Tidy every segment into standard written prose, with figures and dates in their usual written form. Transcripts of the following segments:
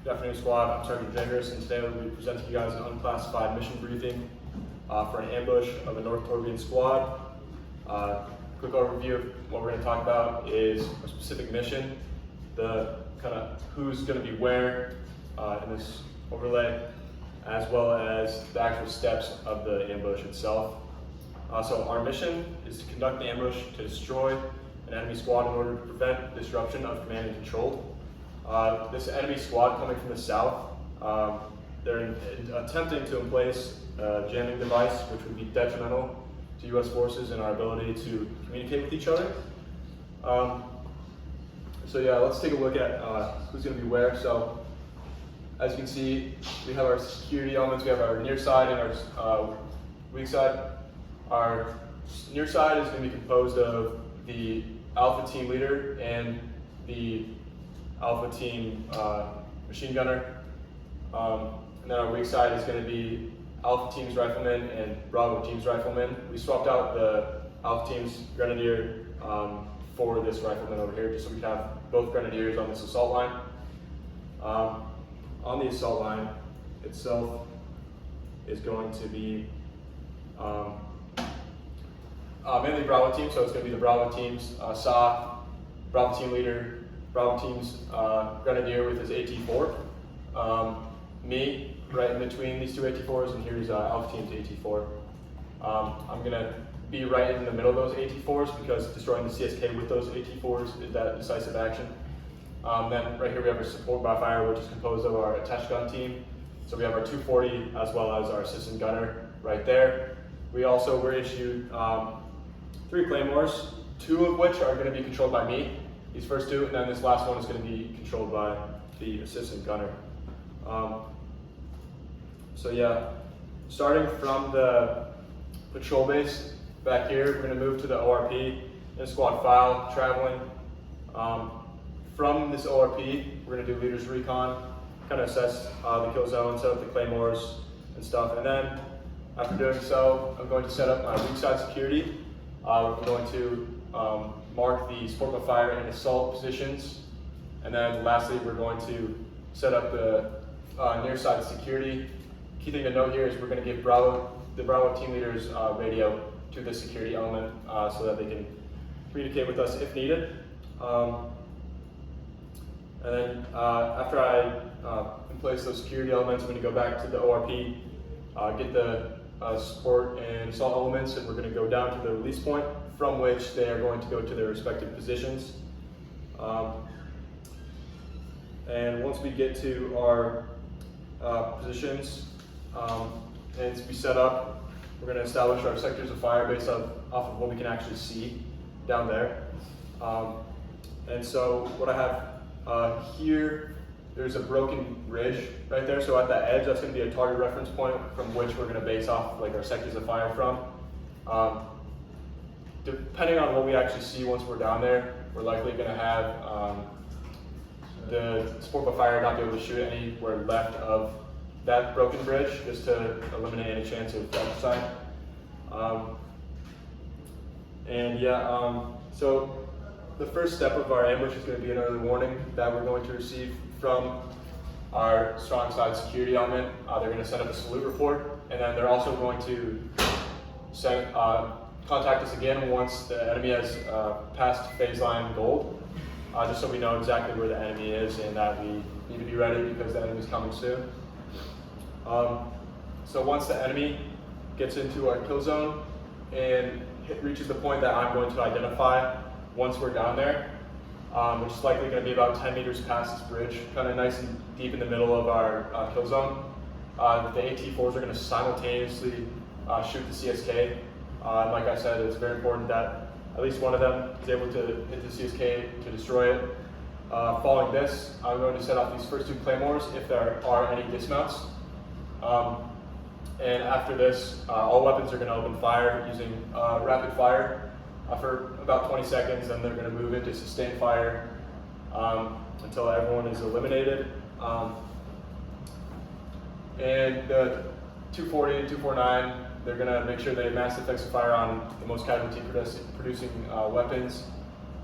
Good afternoon, squad. I'm Sergeant Jegeris, and today we'll be presenting you guys an unclassified mission briefing for an ambush of a North Torbian squad. Quick overview of what we're going to talk about is a specific mission, the kind of who's going to be where in this overlay, as well as the actual steps of the ambush itself. So our mission is to conduct the ambush to destroy an enemy squad in order to prevent disruption of command and control. This enemy squad coming from the south, they're attempting to emplace a jamming device which would be detrimental to U.S. forces and our ability to communicate with each other. So yeah, let's take a look at who's going to be where. So as you can see, we have our security elements. We have our near side and our weak side. Our near side is going to be composed of the Alpha team leader and the Alpha team machine gunner. And then our weak side is going to be Alpha team's rifleman and Bravo team's rifleman. We swapped out the Alpha team's grenadier for this rifleman over here, just so we can have both grenadiers on this assault line. On the assault line itself is going to be mainly Bravo team, so it's going to be the Bravo team's SA, Bravo team leader, Bravo team's grenadier with his AT-4. Me, right in between these two AT-4s, and here's Alpha team's AT-4. I'm going to be right in the middle of those AT-4s because destroying the CSK with those AT-4s is that decisive action. Then right here we have our support by fire, which is composed of our attached gun team. So we have our 240 as well as our assistant gunner right there. We also were issued 3 claymores, 2 of which are going to be controlled by me. These first 2, and then this last one is going to be controlled by the assistant gunner. So yeah, starting from the patrol base back here, we're going to move to the ORP in squad file, traveling. From this ORP, we're going to do leaders recon, kind of assess the kill zone, set up the claymores and stuff. And then after doing so, I'm going to set up my weak side security. I'm going to mark the support by fire and assault positions. And then lastly, we're going to set up the near side security. Key thing to note here is we're going to give the Bravo team leader's radio to the security element so that they can communicate with us if needed. And then after I place those security elements, I'm going to go back to the ORP, get the support and assault elements, and we're going to go down to the release point from which they are going to go to their respective positions. And once we get to our positions and to be set up, we're going to establish our sectors of fire based off of what we can actually see down there. And so what I have here, there's a broken ridge right there. So at that edge, that's going to be a target reference point from which we're going to base off like our sectors of fire from. Depending on what we actually see once we're down there, we're likely going to have the support by fire not be able to shoot anywhere left of that broken bridge, just to eliminate any chance of fratricide. So the first step of our ambush is going to be an early warning that we're going to receive from our strong side security element. They're going to send up a salute report, and then they're also going to contact us again once the enemy has passed phase line gold, just so we know exactly where the enemy is and that we need to be ready because the enemy is coming soon. So once the enemy gets into our kill zone and reaches the point that I'm going to identify once we're down there, which is likely going to be about 10 meters past this bridge, kind of nice and deep in the middle of our kill zone. The AT-4s are going to simultaneously shoot the CSK. And like I said, it's very important that at least one of them is able to hit the CSK to destroy it. Following this, I'm going to set off these first 2 claymores if there are any dismounts. And after this, all weapons are going to open fire using rapid fire for about 20 seconds, and they're going to move into sustained fire until everyone is eliminated. And the 240 and 249, they're going to make sure they mass effects fire on the most casualty producing weapons.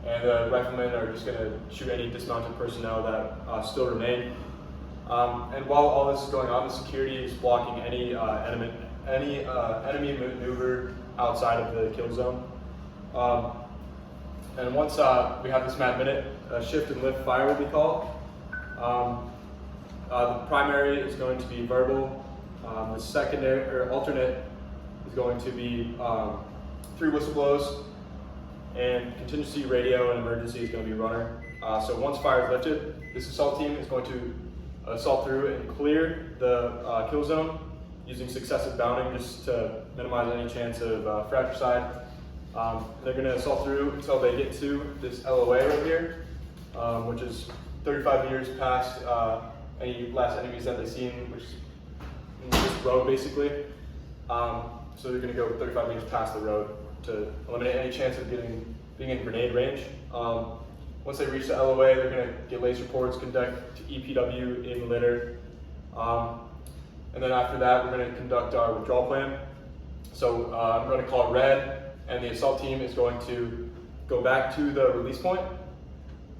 And the riflemen are just going to shoot any dismounted personnel that still remain. And while all this is going on, the security is blocking any enemy maneuver outside of the kill zone. And once we have this map minute, shift and lift fire will be called. The primary is going to be verbal. The secondary or alternate is going to be 3 whistle blows, and contingency radio and emergency is going to be runner. So once fire is lifted, this assault team is going to assault through and clear the kill zone using successive bounding just to minimize any chance of fratricide. They're going to assault through until they get to this LOA right here, which is 35 meters past any last enemies that they've seen, which is this road basically. So they're going to go 35 meters past the road to eliminate any chance of being in grenade range. Once they reach the LOA, they're going to get laser reports, conduct EPW in litter. And then after that, we're going to conduct our withdrawal plan. So I'm going to call red, and the assault team is going to go back to the release point.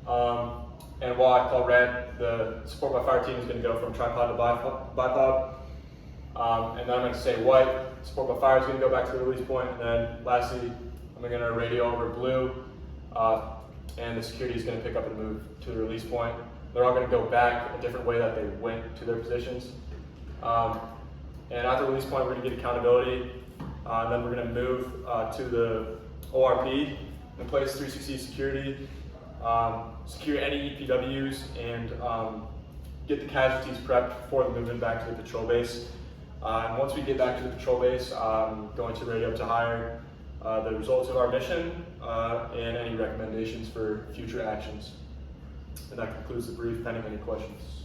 And while I call red, the support by fire team is going to go from tripod to bipod. And then I'm going to say white, support by fire is going to go back to the release point. And then lastly, I'm going to radio over blue, and the security is going to pick up and move to the release point. They're all going to go back a different way that they went to their positions. And at the release point, we're going to get accountability. And then we're going to move to the ORP and place 360 security, secure any EPWs, and get the casualties prepped for the movement back to the patrol base. And once we get back to the patrol base, I'm going to radio up to higher the results of our mission and any recommendations for future actions. And that concludes the brief, pending any questions.